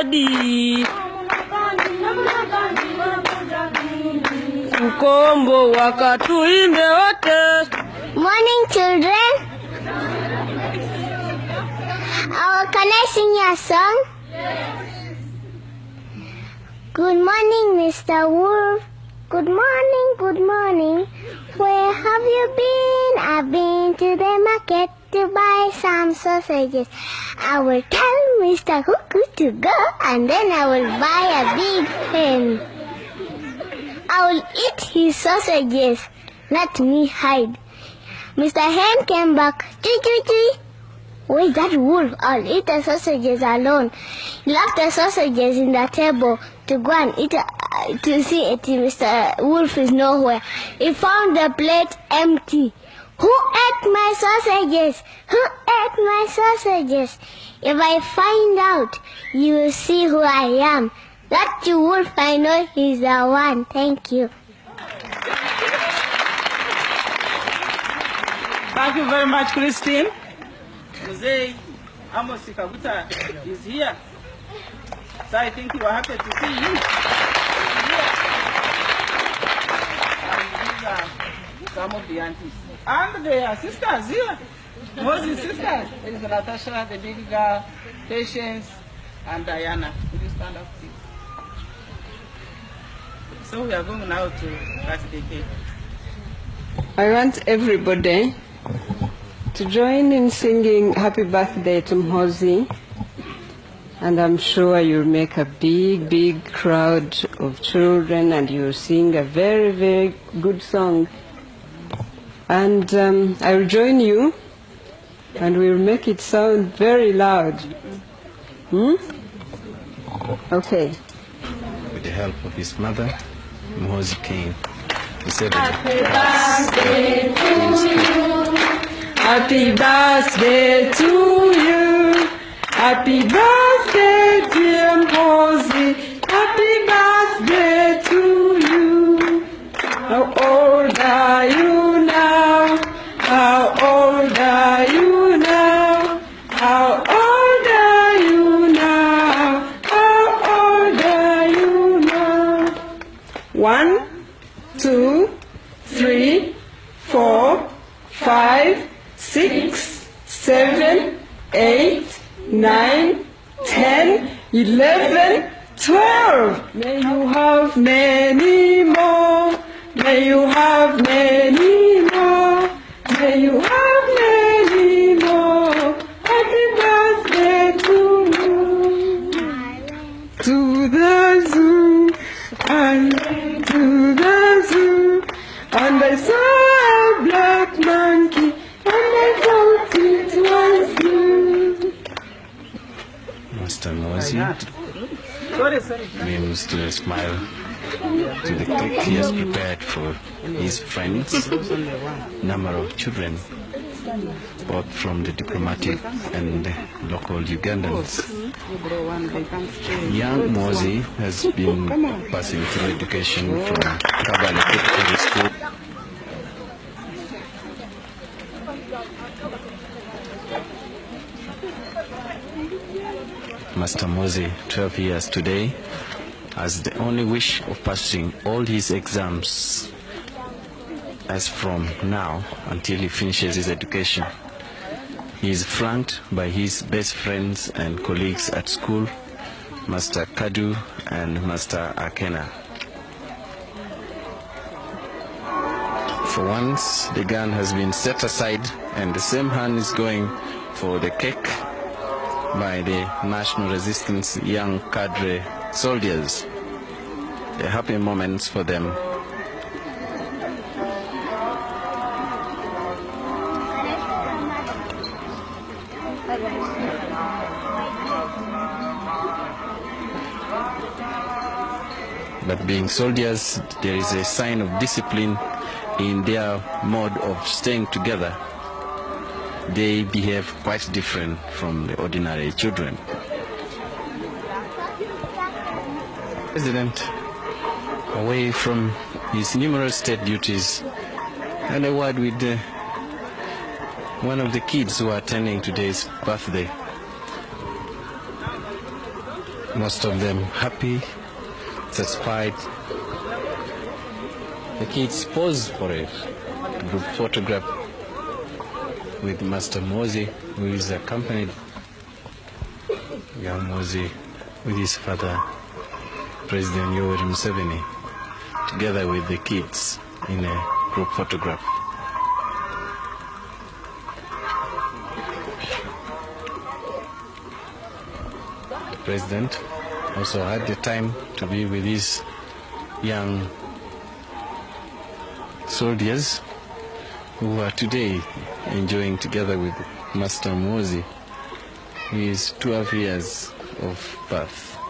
jadi Ukombo wakatuimbe wote. Morning, children. Can I sing you a song? Good morning, Mr. Wolf. Good morning, good morning. Where have you been? I've been to the market to buy some sausages. I will tell Mr. Cuckoo to go, and then I will buy a big hen. I will eat his sausages. Let me hide. Mr. Hen came back. Choo choo choo. Where's that wolf? I'll eat the sausages alone. He left the sausages in the table to go and eat to see if Mr. Wolf is nowhere. He found the plate empty. Who ate my sausages? Who ate my sausages? If I find out, you will see who I am. That wolf, I know he's the one. Thank you. Thank you very much, Christine. Jose Amos Kabuta is here. So I think you are happy to see you. And these are some of the aunties. And their sisters here. Muhoozi sisters. There is Natasha, the big girl, Patience, and Diana. Will you stand up, please? So we are going now to cut the cake. I want everybody to join in singing happy birthday to Muhoozi, and I'm sure you'll make a big, big crowd of children and you'll sing a very, very good song. And I will join you and we'll make it sound very loud. Okay. With the help of his mother, Muhoozi came. He said, happy birthday to you. Happy birthday to you. Happy birthday, dear Muhoozi. Happy birthday to you. How old are you now? How old are you now? How old are you now? How old are you now? 1, 2, 3, 4, 5, 6, 7, 8, 9, 10, 11, 12. May you have many more. May you have many more. May you have many more. Happy birthday to you. To the zoo. I went to the zoo. And I saw a black monkey. And I thought it was you. Master Muhoozi means to smile to the cake he has prepared for his friends, number of children, both from the diplomatic and the local Ugandans. Young Muhoozi has been passing through education from Kabale Secondary School. Master Muhoozi, 12 years today, has the only wish of passing all his exams as from now until he finishes his education. He is flanked by his best friends and colleagues at school, Master Kadu and Master Akena. For once, the gun has been set aside and the same hand is going for the cake by the National Resistance Young Cadre soldiers. A happy moments for them. But being soldiers, there is a sign of discipline in their mode of staying together. They behave quite different from the ordinary children. President, away from his numerous state duties, had a word with one of the kids who are attending today's birthday. most of them happy, satisfied. The kids pose for a group photograph with Master Muhoozi, who is accompanied young Muhoozi with his father, President Yoweri Museveni, together with the kids in a group photograph. The President also had the time to be with his young soldiers who are today enjoying together with Master Muhoozi his 12 years of birth.